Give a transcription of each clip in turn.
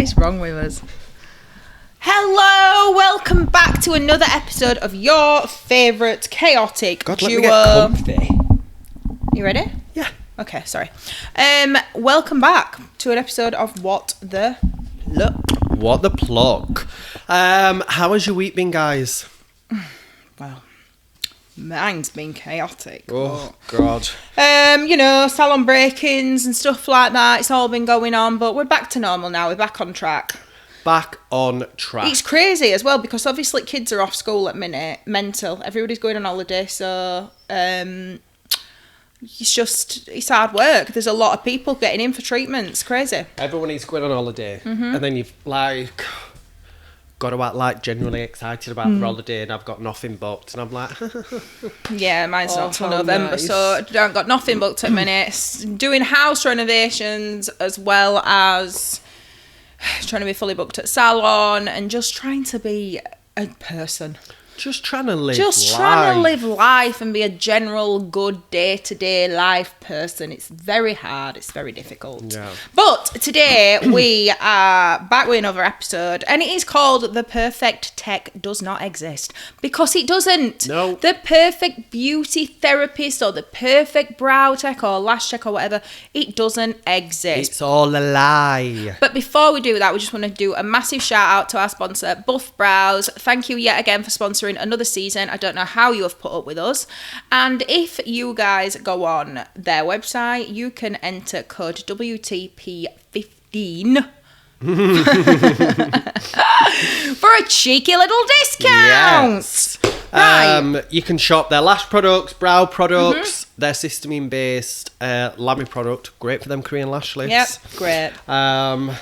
is wrong with us? Hello, welcome back to another episode of your favourite chaotic God, duo. let me get comfy. You ready? Yeah. Okay, sorry. Welcome back to an episode of What the Look. What the pluck? How has your week been, guys? Well, mine's been chaotic. Oh, God. Salon break-ins and stuff like that. It's all been going on, but we're back to normal now. We're back on track. Back on track. It's crazy as well because obviously kids are off school at minute, mental. Everybody's going on holiday, so it's hard work. There's a lot of people getting in for treatments. Crazy. Everyone is going on holiday, and then you've got to act like genuinely excited about the holiday, and I've got nothing booked, and I'm like, yeah, mine's not till how November, nice. so I don't got nothing booked at minutes. Doing house renovations as well as trying to be fully booked at salon and just trying to be a person. just trying to live Trying to live life and be a general good day-to-day life person. It's very hard. It's very difficult. Yeah. But today we are back with another episode, and it is called The Perfect Tech Does Not Exist. Because it doesn't. No. The perfect beauty therapist or the perfect brow tech or lash tech or whatever, it doesn't exist. It's all a lie. But before we do that, we just want to do a massive shout out to our sponsor, Buff Brows. Thank you yet again for sponsoring another season. I don't know how you have put up with us. And if you guys go on their website, you can enter code WTP15 for a cheeky little discount. Yes. Right. You can shop their lash products, brow products, their cysteamine-based lamy product. Great for them Korean lash lifts. Yep, great.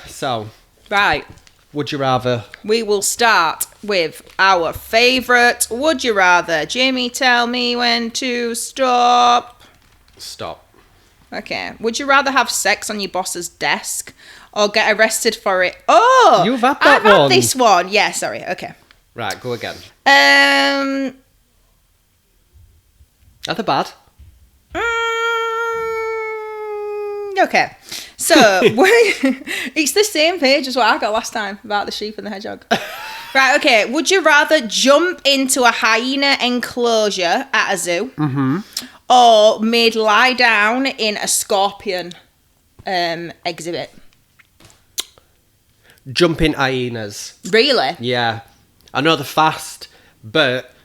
So, Right. would you rather? We will start with our favourite Would You Rather. Jamie, tell me when to stop. Stop. Okay. Would you rather have sex on your boss's desk or get arrested for it? Oh! You've had that I've had one. this one. Yeah, sorry. Okay. Right, go again. Um... Are they bad? Okay, so it's the same page as what I got last time about the sheep and the hedgehog. Right, okay. Would you rather jump into a hyena enclosure at a zoo or made lie down in a scorpion exhibit? Jumping hyenas. Really? Yeah. I know they're fast, but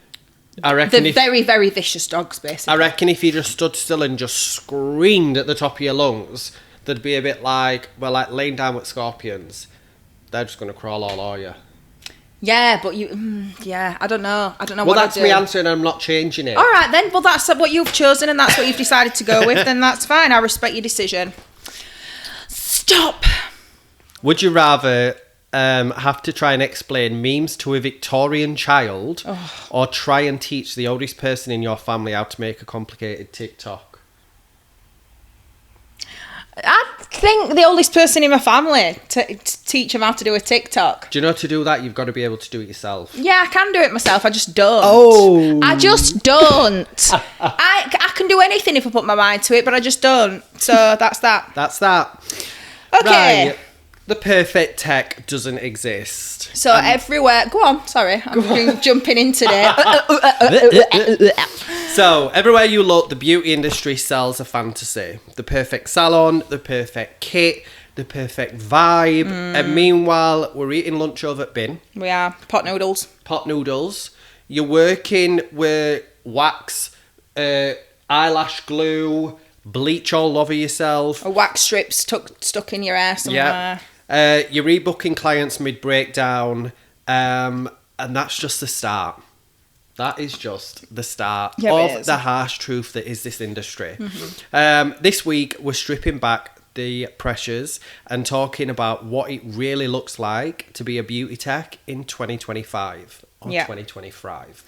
I reckon They're very, very vicious dogs, basically. I reckon if you just stood still and just screamed at the top of your lungs, they'd be a bit like laying down with scorpions. They're just going to crawl all over you. Yeah, but I don't know. I don't know Well, what that's I'd do. my answer and I'm not changing it. All right, then. Well, that's what you've chosen and that's what you've decided to go with. Then that's fine. I respect your decision. Stop. Would you rather have to try and explain memes to a Victorian child or try and teach the oldest person in your family how to make a complicated TikTok? I think the oldest person in my family to teach them how to do a TikTok. Do you know to do that, you've got to be able to do it yourself? Yeah, I can do it myself. I just don't. Oh. I just don't. I can do anything if I put my mind to it, but I just don't. So that's that. That's that. Okay. Right. The perfect tech doesn't exist. So everywhere... Go on. Sorry. I'm jumping in today. So, everywhere you look, the beauty industry sells a fantasy. The perfect salon, the perfect kit, the perfect vibe. And meanwhile, we're eating lunch over at Bin. We are. Pot noodles. Pot noodles. You're working with wax, eyelash glue, bleach all over yourself. A wax strip stuck in your hair somewhere. Yeah. You're rebooking clients mid-breakdown. And that's just the start. That is just the start of the harsh truth that is this industry. This week, we're stripping back the pressures and talking about what it really looks like to be a beauty tech in 2025 or 2025.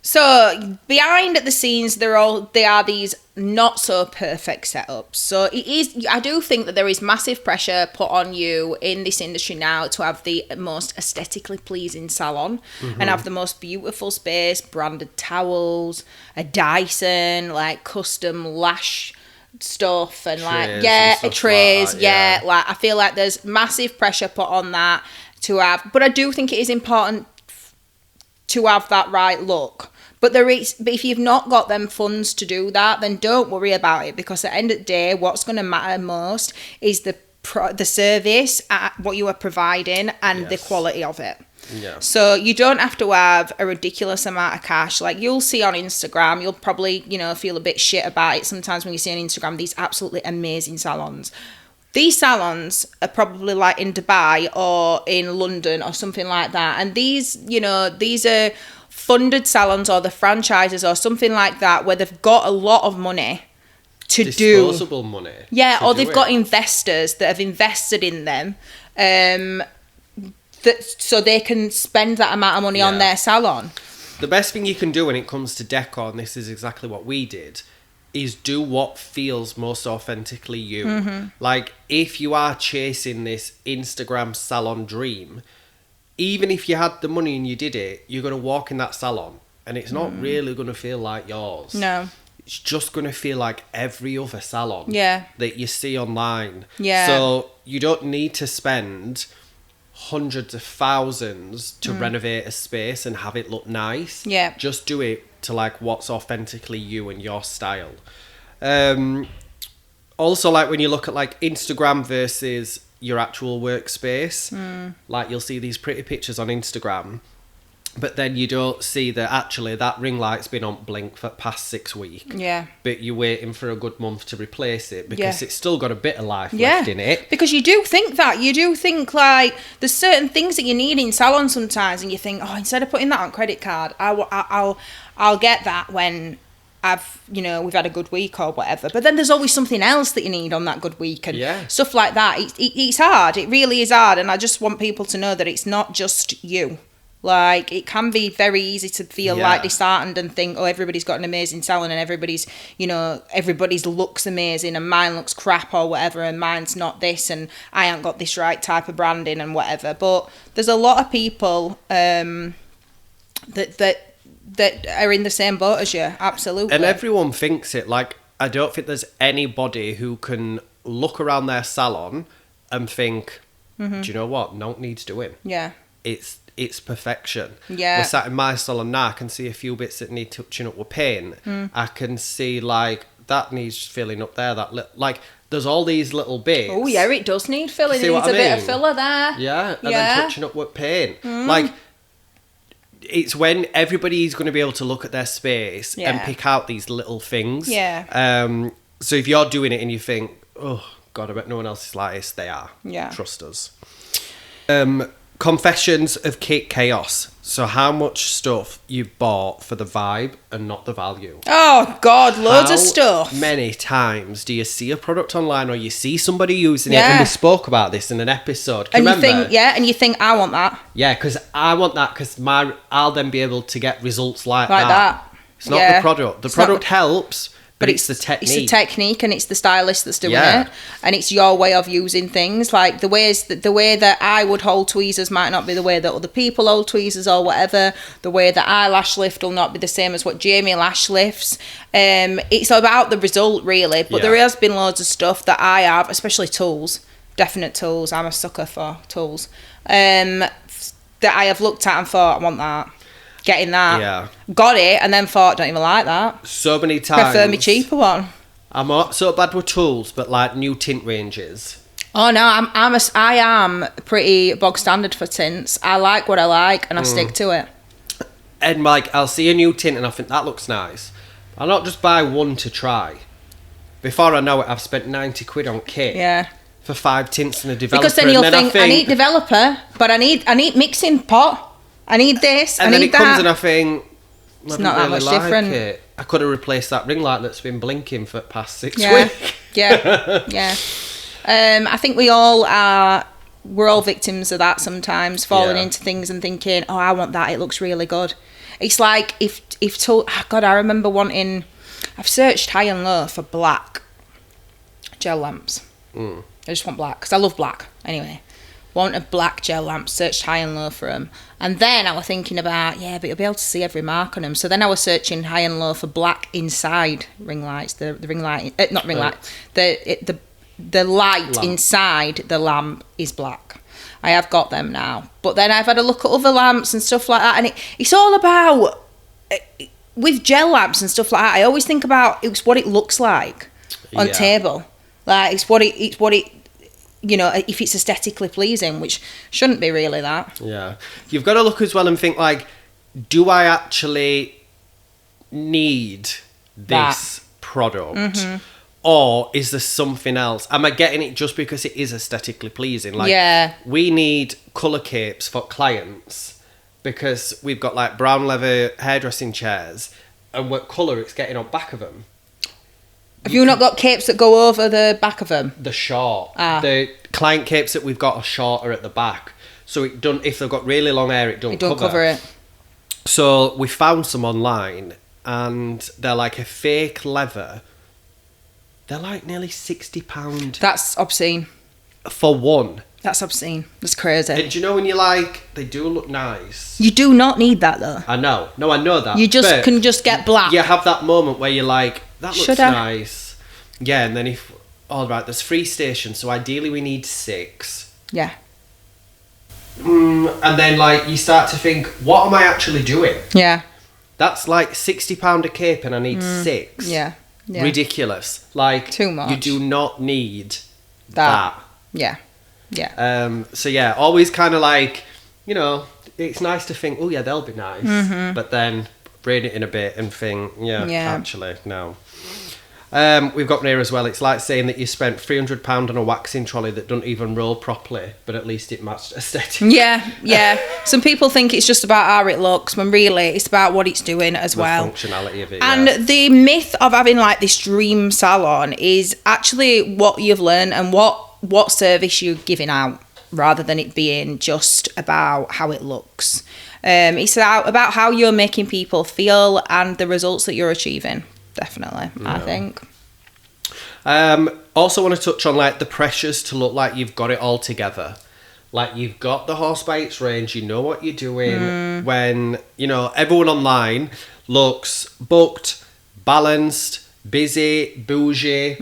So behind the scenes, they are these not so perfect setups. So it is. I do think that there is massive pressure put on you in this industry now to have the most aesthetically pleasing salon and have the most beautiful space, branded towels, a Dyson, like custom lash stuff and trays trays, like that, like I feel like there's massive pressure put on that to have, but I do think it is important to have that right look. But if you've not got them funds to do that, then don't worry about it, because at the end of the day, what's going to matter most is the service, what you are providing, and the quality of it. Yeah. So you don't have to have a ridiculous amount of cash. Like you'll see on Instagram, you'll probably, feel a bit shit about it sometimes when you see on Instagram these absolutely amazing salons. These salons are probably like in Dubai or in London or something like that. And these are funded salons or the franchises or something like that, where they've got a lot of money to disposable money. Yeah, or they've got investors that have invested in them. So they can spend that amount of money on their salon. The best thing you can do when it comes to decor, and this is exactly what we did, is do what feels most authentically you. Mm-hmm. Like, if you are chasing this Instagram salon dream, even if you had the money and you did it, you're going to walk in that salon and it's not really going to feel like yours. No. It's just going to feel like every other salon that you see online. Yeah. So you don't need to spend hundreds of thousands to renovate a space and have it look nice. Yeah. Just do it to like what's authentically you and your style. Also, like when you look at like Instagram versus your actual workspace, like you'll see these pretty pictures on Instagram, but then you don't see that actually that ring light's been on blink for past 6 weeks. Yeah. But you're waiting for a good month to replace it because it's still got a bit of life left in it. Because you do think that. You do think like there's certain things that you need in salon sometimes, and you think, oh, instead of putting that on credit card, I'll get that when we've had a good week or whatever. But then there's always something else that you need on that good week and stuff like that. It's hard. It really is hard. And I just want people to know that it's not just you. Like, it can be very easy to feel like disheartened and think, oh, everybody's got an amazing salon and everybody's looks amazing and mine looks crap or whatever and mine's not this and I ain't got this right type of branding and whatever. But there's a lot of people that are in the same boat as you, absolutely. And everyone thinks it. Like, I don't think there's anybody who can look around their salon and think, do you know what? No, it needs doing. Yeah. It's perfection. Yeah. We're sat in my salon now, I can see a few bits that need touching up with paint. I can see, like, that needs filling up there. Like, there's all these little bits. Oh, yeah, it does need filling. It needs a bit of filler there. Yeah, and then touching up with paint. Like, it's when everybody's going to be able to look at their space and pick out these little things. Yeah. So if you're doing it and you think, oh, God, I bet no one else is like this, they are. Yeah. Trust us. Confessions of chaos. So how much stuff you bought for the vibe and not the value? Oh God, loads of stuff. How many times do you see a product online or you see somebody using it? And we spoke about this in an episode. Can you remember? You think I want that. Yeah, because I want that because I'll then be able to get results like that. It's not the product. The product helps. But it's the technique. It's the technique and it's the stylist that's doing it. And it's your way of using things. Like the way that I would hold tweezers might not be the way that other people hold tweezers or whatever. The way that I lash lift will not be the same as what Jamie lash lifts. It's about the result really. But there has been loads of stuff that I have, especially tools. Definite tools. I'm a sucker for tools. That I have looked at and thought, I want that. Getting that, got it, and then thought, don't even like that. So many times. Prefer me cheaper one. I'm not so bad with tools, but like new tint ranges. Oh no, I am pretty bog standard for tints. I like what I like, and I stick to it. And like, I'll see a new tint, and I think that looks nice. I'll not just buy one to try. Before I know it, I've spent 90 quid on kit. Yeah. For 5 tints and a developer. Because then you'll think, I need developer, but I need mixing pot. I need this, and I then need it comes and I think, it's not that much different. It. I could have replaced that ring light that's been blinking for the past 6 weeks. Yeah. I think we're all victims of that sometimes, falling into things and thinking, oh, I want that, it looks really good. It's like, I remember I've searched high and low for black gel lamps. I just want black, because I love black, anyway. want a black gel lamp, searched high and low for them. And then I was thinking about, but you'll be able to see every mark on them. So then I was searching high and low for black inside ring lights, the ring light, not ring light, the light lamp inside the lamp is black. I have got them now. But then I've had a look at other lamps and stuff like that, and it's all about, with gel lamps and stuff like that, I always think about it's what it looks like on table. Like, it's what it if it's aesthetically pleasing, which shouldn't be really that. Yeah. You've got to look as well and think, like, do I actually need this product? Mm-hmm. Or is there something else? Am I getting it just because it is aesthetically pleasing? Like, we need colour capes for clients because we've got, like, brown leather hairdressing chairs, and what colour it's getting on back of them. Have you not got capes that go over the back of them? The short. The client capes that we've got are shorter at the back. So if they've got really long hair, it don't cover it. So we found some online, and they're like a fake leather. They're like nearly £60. That's obscene. For one. That's obscene. That's crazy. And do you know when you're like, they do look nice. You do not need that though. I know. No, I know that. You can just get black. You have that moment where you're like, that looks nice. Yeah, and then there's 3 stations, so ideally we need 6. Yeah. And then, like, you start to think, what am I actually doing? Yeah. That's like £60 a cape and I need 6. Yeah. Ridiculous. Like, too much. You do not need that. Yeah. Yeah. So yeah, always kind of like, it's nice to think, oh yeah, they'll be nice. Mm-hmm. But then read it in a bit and think, actually, no. We've got here as well, it's like saying that you spent £300 on a waxing trolley that doesn't even roll properly, but at least it matched aesthetic. Yeah. Some people think it's just about how it looks, when really it's about what it's doing as well. The functionality of it, and the myth of having like this dream salon is actually what you've learned and what service you're giving out, rather than it being just about how it looks. It's about how you're making people feel and the results that you're achieving. Definitely, I think. Also want to touch on like the pressures to look like you've got it all together. Like, you've got the horse by its range, you know what you're doing. When, everyone online looks booked, balanced, busy, bougie.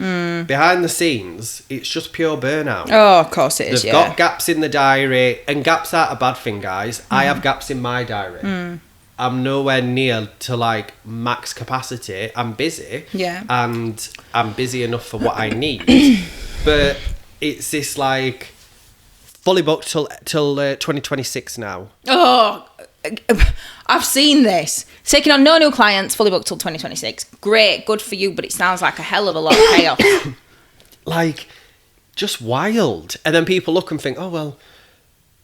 Behind the scenes, it's just pure burnout. Oh, of course it is. They've got gaps in the diary, and gaps aren't a bad thing, guys. I have gaps in my diary. I'm nowhere near to like max capacity. I'm busy. Yeah. And I'm busy enough for what I need. But it's this like fully booked till 2026 now. Oh, I've seen this. Taking on no new clients, fully booked till 2026. Great, good for you, but it sounds like a hell of a lot of chaos. Like, just wild. And then people look and think, oh, well,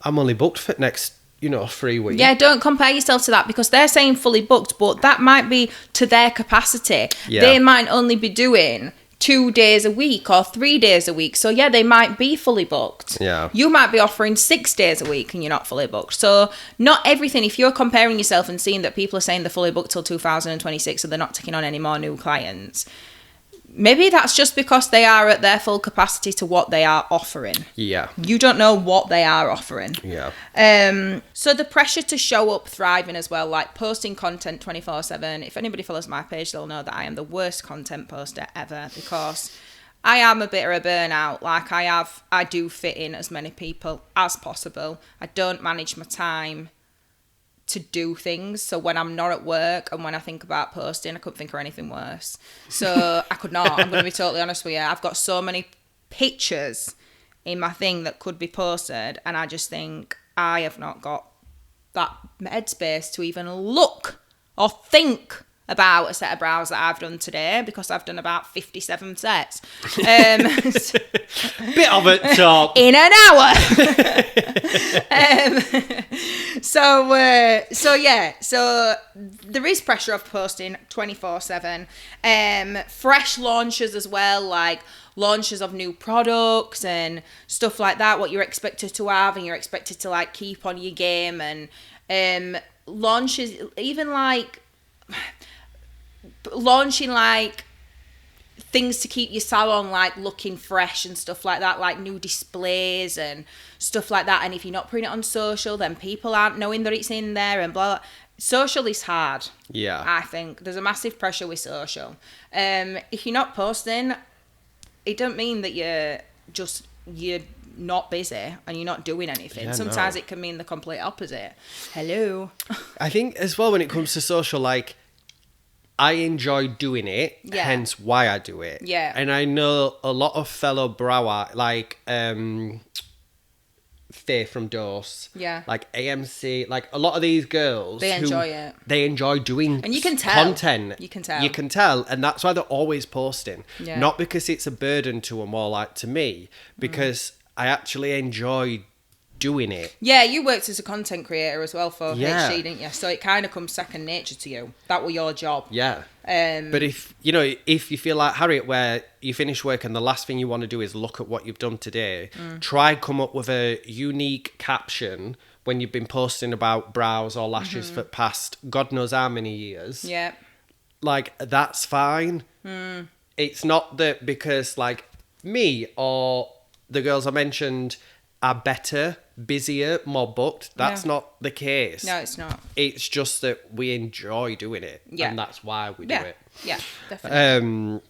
I'm only booked for next 3 weeks. Yeah, don't compare yourself to that, because they're saying fully booked, but that might be to their capacity. Yeah. They might only be doing 2 days a week or 3 days a week. So yeah, they might be fully booked. Yeah. You might be offering 6 days a week and you're not fully booked. So not everything, if you're comparing yourself and seeing that people are saying they're fully booked till 2026 and they're not taking on any more new clients, maybe that's just because they are at their full capacity to what they are offering. Yeah. You don't know what they are offering. Yeah. So the pressure to show up thriving as well, like posting content 24/7. If anybody follows my page, they'll know that I am the worst content poster ever, because I am a bit of a burnout. Like, I do fit in as many people as possible. I don't manage my time to do things. So when I'm not at work and when I think about posting, I couldn't think of anything worse. So I could not. I'm going to be totally honest with you. I've got so many pictures in my thing that could be posted, and I just think I have not got that headspace to even look or think about a set of brows that I've done today, because I've done about 57 sets. Bit of it, top. In an hour. So there is pressure of posting 24/7. Fresh launches as well, like launches of new products and stuff like that, what you're expected to have, and you're expected to like keep on your game, and launches, even like launching like things to keep your salon like looking fresh and stuff like that, like new displays and stuff like that. And if you're not putting it on social, then people aren't knowing that it's in there and blah, blah. Social is hard. Yeah. I think there's a massive pressure with social. If you're not posting, it don't mean that you're not busy and you're not doing anything. Yeah, Sometimes it can mean the complete opposite. Hello. I think as well when it comes to social, like, I enjoy doing it, hence why I do it. Yeah. And I know a lot of fellow brow, like Faye from Dose, like AMC, like a lot of these girls, they enjoy it. They enjoy doing and you can tell. Content. You can tell. You can tell, and that's why they're always posting. Yeah. Not because it's a burden to them or like to me, because I actually enjoy doing it. Yeah, you worked as a content creator as well for HD, didn't you? So it kind of comes second nature to you. That was your job. Yeah. But if you feel like Harriet, where you finish work and the last thing you want to do is look at what you've done today, try come up with a unique caption when you've been posting about brows or lashes for past God knows how many years. Yeah. Like, that's fine. It's not that because like me or the girls I mentioned are better, busier, more booked. That's not the case. No, it's not. It's just that we enjoy doing it. Yeah. And that's why we do it. Yeah, definitely.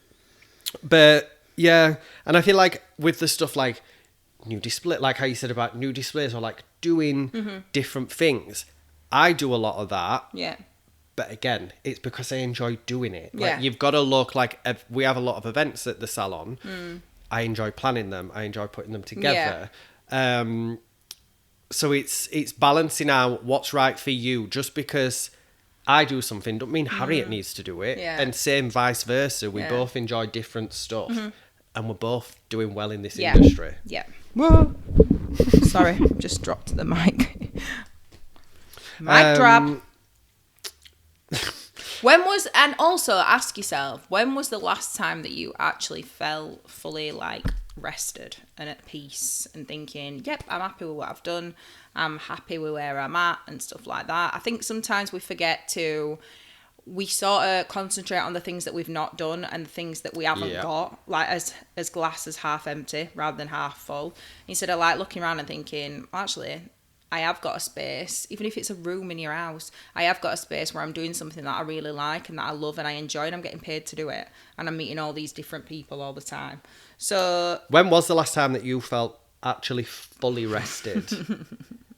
But yeah, and I feel like with the stuff like new display, like how you said about new displays or like doing different things, I do a lot of that. Yeah. But again, it's because I enjoy doing it. Like, you've got to look like, we have a lot of events at the salon. I enjoy planning them. I enjoy putting them together. So it's balancing out what's right for you. Just because I do something don't mean Harriet needs to do it. Yeah. And same vice versa. We both enjoy different stuff. And we're both doing well in this industry. Yeah. Whoa. Sorry, just dropped the mic. Mic drop. And also ask yourself, when was the last time that you actually felt fully like rested and at peace and thinking, yep, I'm happy with what I've done, I'm happy with where I'm at and stuff like that. I think sometimes we sort of concentrate on the things that we've not done and the things that we haven't got, like as glass as half empty rather than half full, instead of like looking around and thinking, actually, I have got a space, even if it's a room in your house, I have got a space where I'm doing something that I really like and that I love and I enjoy and I'm getting paid to do it. And I'm meeting all these different people all the time. So... When was the last time that you felt actually fully rested?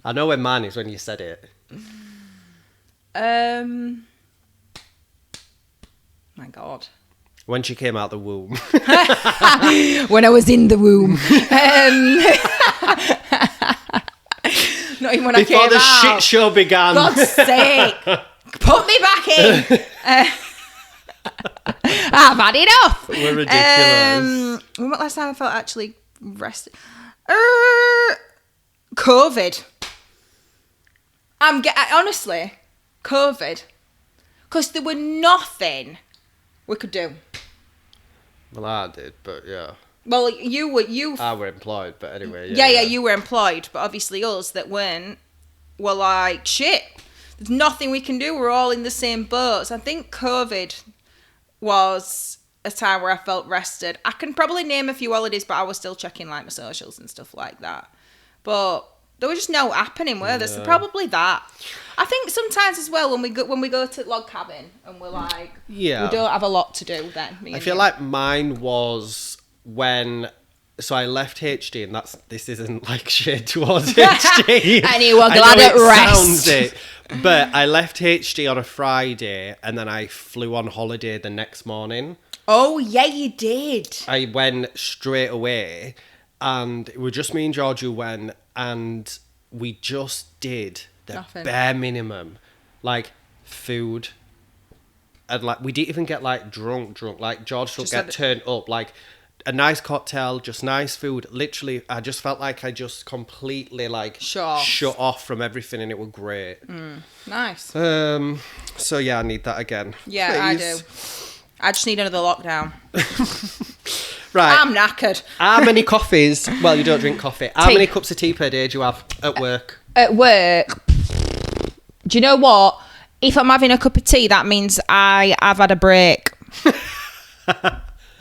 I know when mine is when you said it. My God. When she came out the womb. When I was in the womb. Not even when Before I came the out. shit show began. God's sake. Put me back in. I've had enough. We're ridiculous. When was the last time I felt actually rested? COVID. Honestly, COVID. Because there were nothing we could do. Well, I did, but yeah. Well, I were employed, but anyway. Yeah, you were employed, but obviously us that weren't were like, shit, there's nothing we can do. We're all in the same boat. So I think COVID was a time where I felt rested. I can probably name a few holidays, but I was still checking like my socials and stuff like that. But there was just no happening, were there? So probably that. I think sometimes as well when we go to log cabin and we're like, we don't have a lot to do then. I feel like mine was when. So I left HD, and this isn't like shade towards HD. And you were glad at rest. But I left HD on a Friday, and then I flew on holiday the next morning. Oh yeah, you did. I went straight away, and it was just me and George who went, and we just did the bare minimum, like food, and like we didn't even get like drunk. Like George would get turned up, like. A nice cocktail, just nice food. Literally, I just felt like I just completely like shut off from everything, and it was great. Nice. So yeah, I need that again. Yeah, please. I do. I just need another lockdown. Right. I'm knackered. How many coffees? Well, you don't drink coffee. How many cups of tea per day do you have at work? At work, do you know what? If I'm having a cup of tea, that means I have had a break.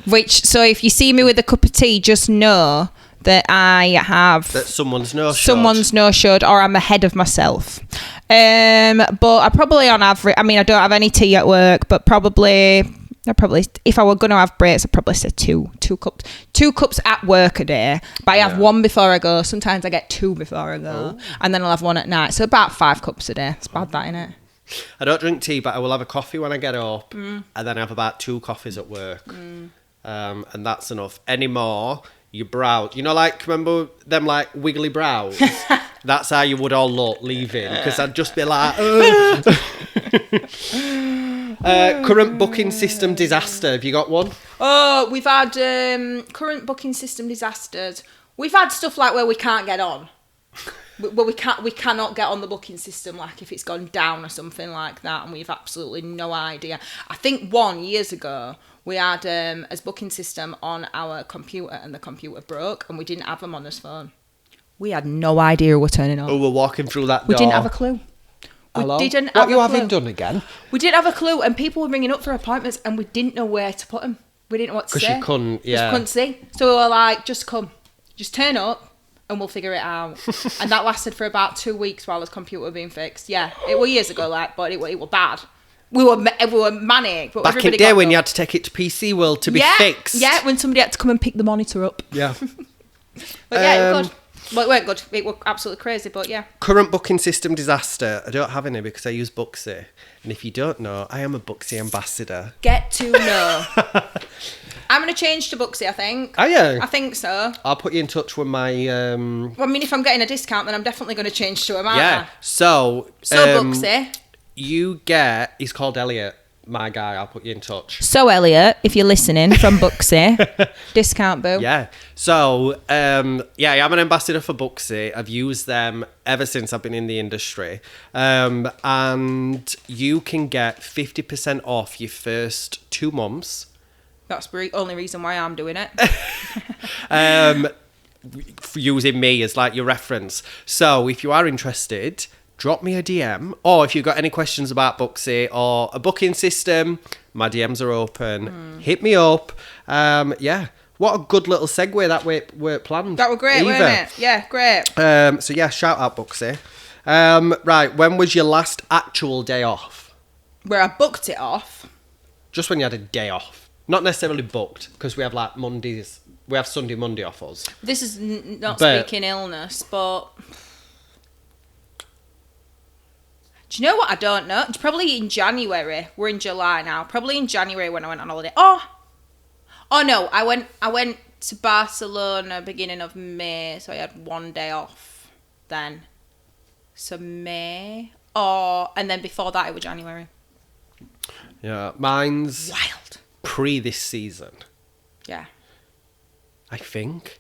So if you see me with a cup of tea, just know that I have... That someone's no-showed. Someone's no-showed, or I'm ahead of myself. But I probably on average... I mean, I don't have any tea at work, but probably... if I were going to have breaks, I'd probably say two cups. 2 cups at work a day. But I have one before I go. Sometimes I get 2 before I go. And then I'll have 1 at night. So about 5 cups a day. It's bad, that, innit? I don't drink tea, but I will have a coffee when I get up. And then I have about 2 coffees at work. And that's enough. Any more, your brows. You know, like, remember them, like, wiggly brows? That's how you would all look leaving. Because I'd just be like... current booking system disaster. Have you got one? Oh, we've had current booking system disasters. We've had stuff like where we can't get on. Where we cannot get on the booking system, like if it's gone down or something like that, and we've absolutely no idea. I think years ago we had a booking system on our computer, and the computer broke, and we didn't have them on this phone. We had no idea we were turning on. Oh, we're walking through that door. We didn't have a clue. Hello? What you having done again? We didn't have a clue, and people were ringing up for appointments, and we didn't know where to put them. We didn't know what to say. Because you couldn't, Just couldn't see. So we were like, just come. Just turn up, and we'll figure it out. And that lasted for about 2 weeks while his computer was being fixed. Yeah, it was years ago, like, but it was bad. We were manic. But back in the day when you had to take it to PC World to be fixed. Yeah, when somebody had to come and pick the monitor up. Yeah. But yeah, it was good. Well, it weren't good. It was absolutely crazy, but yeah. Current booking system disaster. I don't have any because I use Booksy. And if you don't know, I am a Booksy ambassador. Get to know. I'm going to change to Booksy, I think. Are you? I think so. I'll put you in touch with my... Well, I mean, if I'm getting a discount, then I'm definitely going to change to him, aren't I? So Booksy. You get... He's called Elliot. My guy, I'll put you in touch. So, Elliot, if you're listening from Booksy, discount, boo. Yeah. So, I'm an ambassador for Booksy. I've used them ever since I've been in the industry. And you can get 50% off your first 2 months. That's the only reason why I'm doing it. Using me as like your reference. So, if you are interested... drop me a DM, or if you've got any questions about Booksy or a booking system, my DMs are open. Hit me up. What a good little segue that we planned. That were great, weren't it? Yeah, great. Shout out Booksy. Right, when was your last actual day off? Where I booked it off? Just when you had a day off. Not necessarily booked, because we have like Mondays. We have Sunday, Monday off us. This is not speaking illness, but... Do you know what? I don't know. It's probably in January. We're in July now. Probably in January when I went on holiday. Oh no, I went to Barcelona beginning of May, so I had 1 day off then. So May. And then before that it was January. Yeah, mine's wild. Pre this season. Yeah. I think.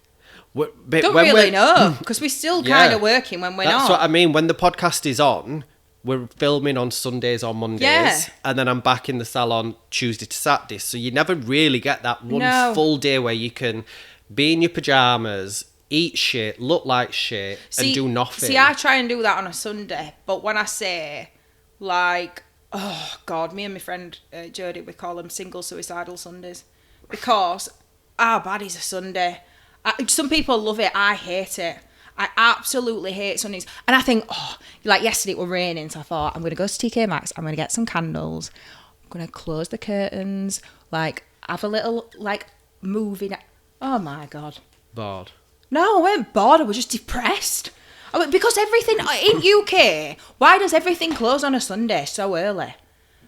Don't really know, because we're still kind of working when we're not. That's what I mean. When the podcast is on, we're filming on Sundays or Mondays, and then I'm back in the salon Tuesday to Saturday. So you never really get that one full day where you can be in your pajamas, eat shit, look like shit, and do nothing. See, I try and do that on a Sunday, but when I say, like, oh God, me and my friend Jodie, we call them single suicidal Sundays, because our body's a Sunday. Some people love it. I hate it. I absolutely hate Sundays. And I think, like yesterday it was raining, so I thought, I'm going to go to TK Maxx, I'm going to get some candles, I'm going to close the curtains, like, have a little, like, movie. Oh my God. Bored. No, I weren't bored, I was just depressed. Because everything, in UK, why does everything close on a Sunday so early?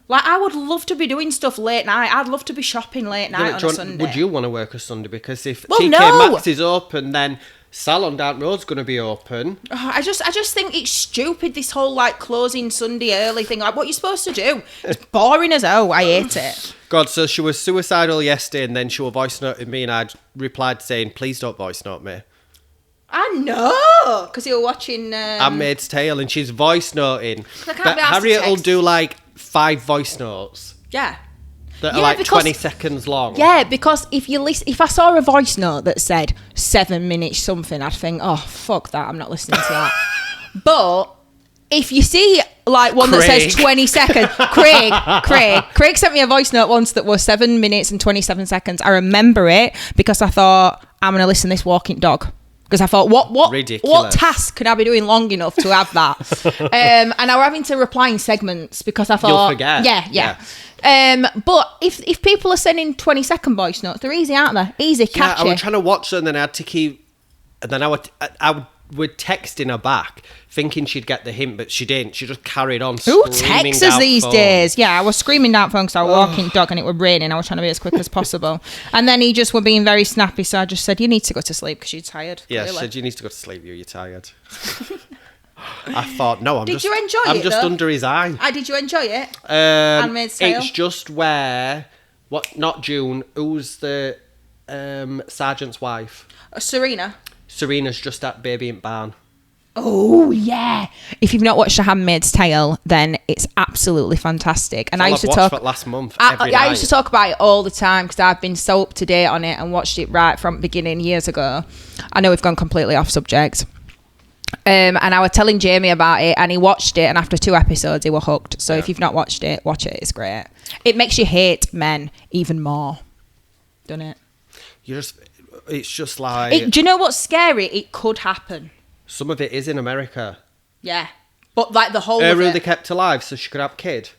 Like, I would love to be doing stuff late night. I'd love to be shopping late night on a Sunday. Would you want to work a Sunday? Because if TK Maxx is open, then... Salon down the road's going to be open. I just think it's stupid, this whole like closing Sunday early thing. Like, what are you supposed to do? It's boring as hell. I hate it. God, so she was suicidal yesterday, and then she was voice noting me, and I replied saying, "Please don't voice note me." I know, because you were watching Handmaid's Tale, and she's voice noting. But Harriet will do like 5 voice notes. Yeah. That are like 20 seconds long. Yeah, because if I saw a voice note that said 7 minutes something, I'd think, oh, fuck that, I'm not listening to that. But if you see like one that says 20 seconds, Craig sent me a voice note once that was 7 minutes and 27 seconds. I remember it because I thought, I'm going to listen to this walking dog. Because I thought, what task can I be doing long enough to have that? And I were having to reply in segments because I thought... You'll forget. Yeah. But if people are sending 20-second voice notes, they're easy, aren't they? Easy, catchy. Yeah, I was trying to watch them and then I had to keep... And then I would texting her back, thinking she'd get the hint, but she didn't. She just carried on screaming. Who texts us these days? Yeah, I was screaming down phone because I was walking dog and it was raining. I was trying to be as quick as possible. And then he just were being very snappy, so I just said, you need to go to sleep because you're tired. Yeah, she said, you need to go to sleep, you're tired. I thought, no, I'm Did you enjoy it, I'm just though? under his eye. Did you enjoy it? Handmaid's Tale? It's just where... Not June. Who's the sergeant's wife? Serena. Serena's just at Baby in Barn. Oh, yeah. If you've not watched The Handmaid's Tale, then it's absolutely fantastic. And I used to talk about last month. I used to talk about it all the time because I've been so up to date on it and watched it right from the beginning years ago. I know we've gone completely off subject. And I was telling Jamie about it and he watched it, and after 2 episodes he was hooked. So if you've not watched it, watch it. It's great. It makes you hate men even more, doesn't it? It's just like... do you know what's scary? It could happen. Some of it is in America. Yeah. But like the whole Her of it... really kept alive so she could have a kid.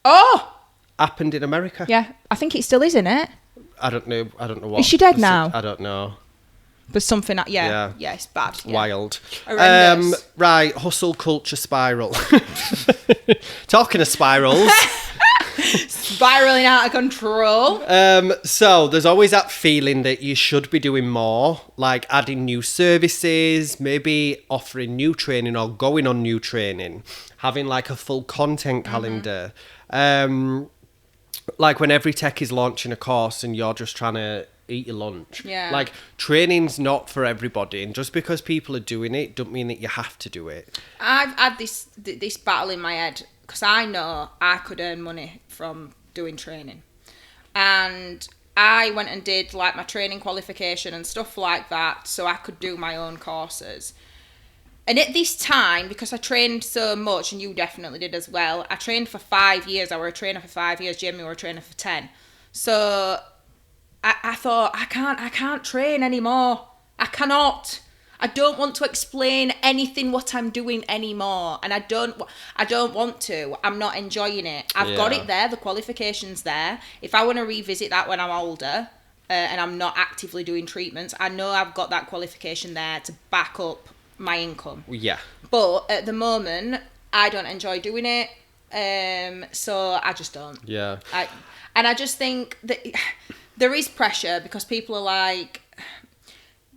Oh! Happened in America. Yeah. I think it still is, isn't it? I don't know what... Is she dead now? I don't know. But something... Yeah, it's bad. Yeah. Wild. Horrendous. Right, hustle culture spiral. Talking of spirals... Spiraling out of control. So there's always that feeling that you should be doing more, like adding new services, maybe offering new training or going on new training, having like a full content calendar. Like when every tech is launching a course and you're just trying to eat your lunch. Yeah. Like training's not for everybody, and just because people are doing it don't mean that you have to do it. I've had this battle in my head because I know I could earn money from doing training, and I went and did like my training qualification and stuff like that so I could do my own courses. And at this time, because I trained so much, and you definitely did as well, I trained for 5 years. I were a trainer for 5 years. Jamie were a trainer for 10. So I thought, I can't train anymore. I cannot. I don't want to explain anything what I'm doing anymore, and I don't want to. I'm not enjoying it. I've got it there. The qualification's there. If I want to revisit that when I'm older, and I'm not actively doing treatments, I know I've got that qualification there to back up my income. Yeah. But at the moment, I don't enjoy doing it, so I just don't. Yeah. I just think that there is pressure because people are like,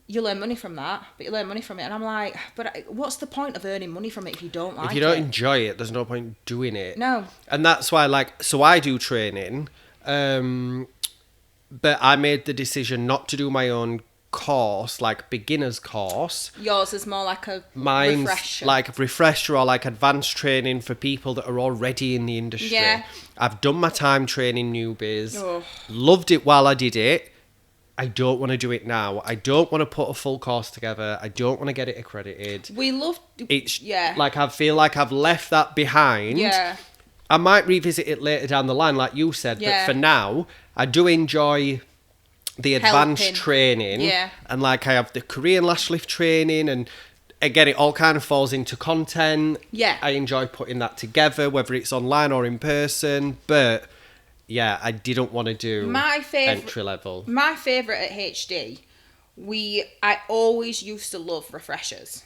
you'll earn money from that, but you'll earn money from it. And I'm like, but what's the point of earning money from it if you don't like it? If you don't enjoy it, there's no point doing it. No. And that's why, so I do training, but I made the decision not to do my own course, like beginner's course. Yours is more like a Mine's refresher. like a refresher or like advanced training for people that are already in the industry. Yeah. I've done my time training newbies. Oh. Loved it while I did it. I don't want to do it now. I don't want to put a full course together. I don't want to get it accredited. We love... Like, I feel like I've left that behind. Yeah. I might revisit it later down the line, like you said. Yeah. But for now, I do enjoy the advanced training. Yeah. And, like, I have the Korean lash lift training. And, again, it all kind of falls into content. Yeah. I enjoy putting that together, whether it's online or in person. But... yeah, I didn't want to do entry level. My favourite at HD, I always used to love refreshers.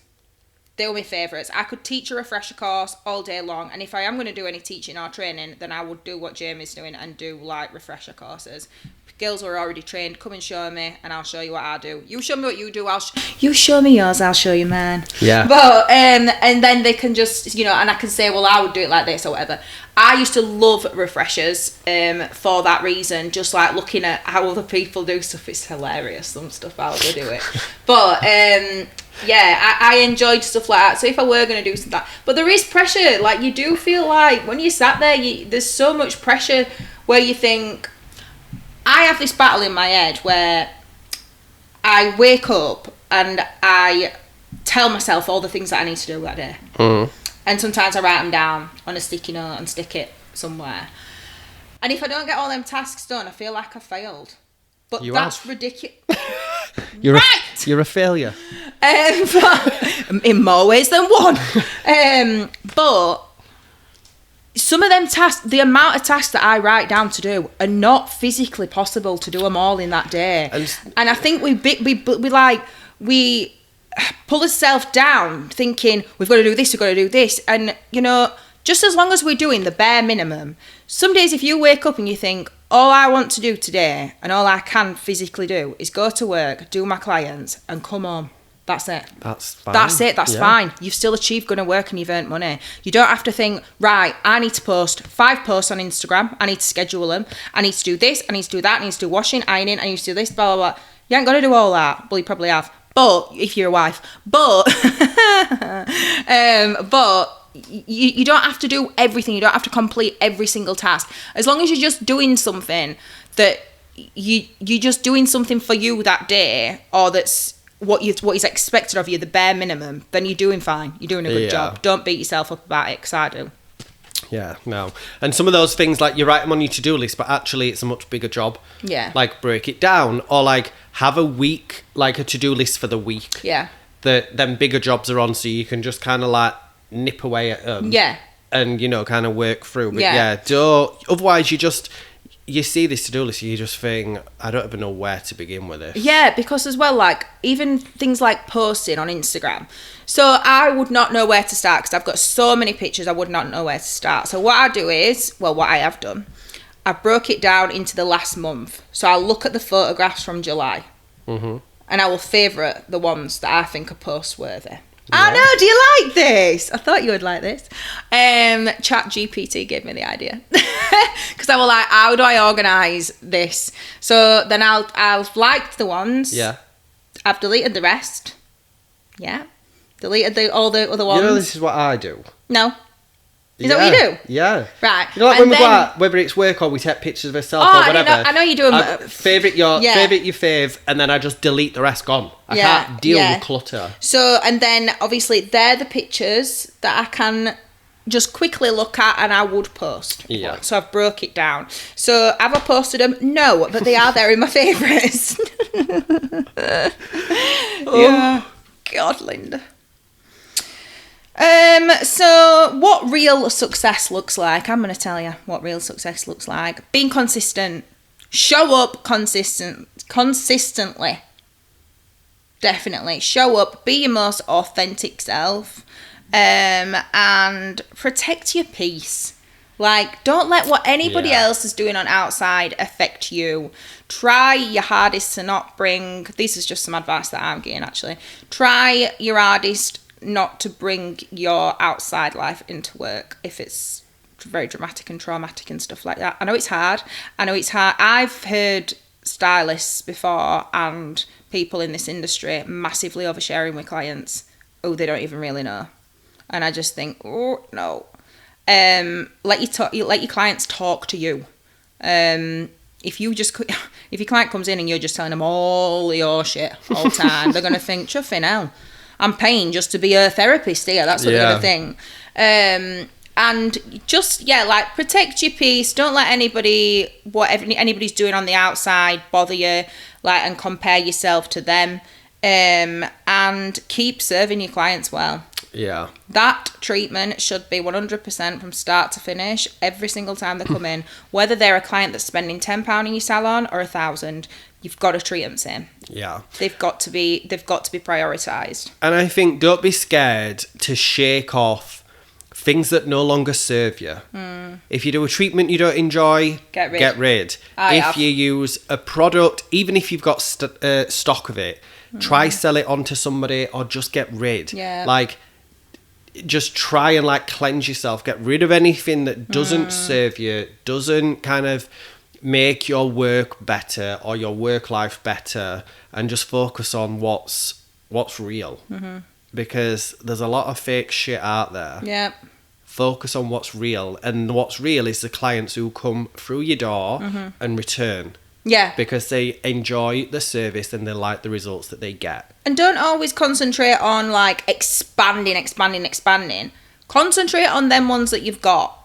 They were my favourites. I could teach a refresher course all day long, and if I am going to do any teaching or training, then I would do what Jamie's doing and do like refresher courses. Girls who are already trained, come and show me, and I'll show you what I do. You show me what you do, you show me yours, I'll show you mine. Yeah. But and then they can just, and I can say, well, I would do it like this or whatever. I used to love refreshers for that reason, just like looking at how other people do stuff. It's hilarious, some stuff, how they do it. But yeah, I enjoyed stuff like that. So if I were going to do something like that, but there is pressure. Like, you do feel like when you sat there, there's so much pressure where you think, I have this battle in my head where I wake up and I tell myself all the things that I need to do that day. And sometimes I write them down on a sticky note and stick it somewhere. And if I don't get all them tasks done, I feel like I failed. But that's ridiculous. You're a failure. In more ways than one. But some of them tasks, the amount of tasks that I write down to do are not physically possible to do them all in that day. And I think we pull ourselves down thinking we've got to do this. And, you know, just as long as we're doing the bare minimum, some days if you wake up and you think, all I want to do today and all I can physically do is go to work, do my clients and come home. That's it. That's fine. That's it. That's fine. You've still achieved going to work and you've earned money. You don't have to think, right, I need to post 5 posts on Instagram. I need to schedule them. I need to do this. I need to do that. I need to do washing, ironing. I need to do this, blah, blah, blah. You ain't got to do all that. Well, you probably have. But, if you're a wife. But, you don't have to do everything. You don't have to complete every single task. As long as you're just doing something that you're just doing something for you that day, or that's what is expected of you, the bare minimum, then you're doing fine. You're doing a good job. Don't beat yourself up about it, because I do. Yeah, no. And some of those things, like, you write them on your to-do list, but actually it's a much bigger job. Yeah. Like, break it down, or like have a week, like a to-do list for the week. Yeah. Them bigger jobs are on, so you can just kind of like nip away at them. Yeah. And, you know, kind of work through. But don't. Otherwise, you see this to-do list, you just think, I don't even know where to begin with this. Yeah, because as well, like, even things like posting on Instagram. So I would not know where to start because I've got so many pictures, I would not know where to start. So what I do is, well, what I have done, I broke it down into the last month. So I'll look at the photographs from July. Mm-hmm. And I will favourite the ones that I think are post-worthy. Yeah. I know, do you like this? I thought you would like this. ChatGPT gave me the idea. Because I was like, how do I organise this? So then I've liked the ones. Yeah. I've deleted the rest. Yeah. Deleted all the other ones. You know, this is what I do. No. Is that what you do? Yeah. Right. You know, like when we go out, whether it's work or we take pictures of ourselves or whatever. I know you do them. Favourite your fave, and then I just delete the rest, gone. I can't deal with clutter. So, and then obviously they're the pictures that I can just quickly look at and I would post. Yeah. So I've broke it down. So have I posted them? No, but they are there in my favourites. Yeah. God, Linda. So what real success looks like, I'm going to tell you what real success looks like. Being consistent. Show up consistently. Definitely. Show up. Be your most authentic self. And protect your peace. Like, don't let what anybody else is doing on outside affect you. Try your hardest to not bring... This is just some advice that I'm getting, actually. Try your hardest not to bring your outside life into work if it's very dramatic and traumatic and stuff like that. I know it's hard. I've heard stylists before and people in this industry massively oversharing with clients who they don't even really know. And I just think, oh, no. Let your clients talk to you. If your client comes in and you're just telling them all your shit all the time, they're going to think, chuffing hell. I'm paying just to be a therapist here. That's what they're going to think. And just, like, protect your peace. Don't let whatever anybody's doing on the outside bother you, like, and compare yourself to them. And keep serving your clients well. Yeah. That treatment should be 100% from start to finish every single time they come in. Whether they're a client that's spending £10 in your salon or $1,000, you've got to treat them the same. Yeah. They've got to be prioritised. And I think don't be scared to shake off things that no longer serve you. If you do a treatment you don't enjoy, get rid. If you use a product, even if you've got stock of it, try sell it on to somebody or just get rid. Yeah. Like, just try and like cleanse yourself, get rid of anything that doesn't serve you, doesn't kind of make your work better or your work life better, and just focus on what's real. Because there's a lot of fake shit out there. Yep. Focus on what's real, and what's real is the clients who come through your door and return. Yeah. Because they enjoy the service and they like the results that they get. And don't always concentrate on like expanding. Concentrate on them ones that you've got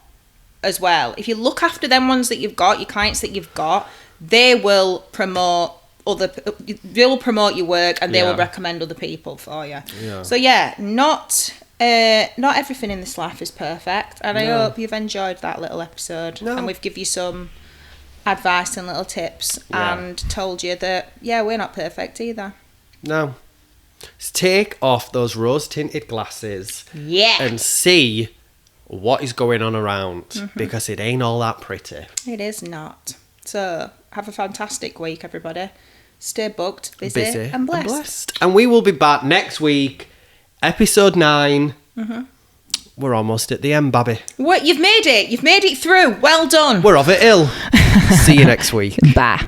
as well. If you look after them ones that you've got, your clients that you've got, they will promote your work, and they will recommend other people for you. Yeah. So not everything in this life is perfect, and I hope you've enjoyed that little episode. And we've given you some advice and little tips, and told you that we're not perfect either. No. Just take off those rose tinted glasses and see what is going on around, because it ain't all that pretty. It is not. So have a fantastic week, everybody. Stay booked, busy and blessed. And we will be back next week, episode 9. We're almost at the end, Babby. What? You've made it. You've made it through. Well done. We're of it ill. See you next week. Bye.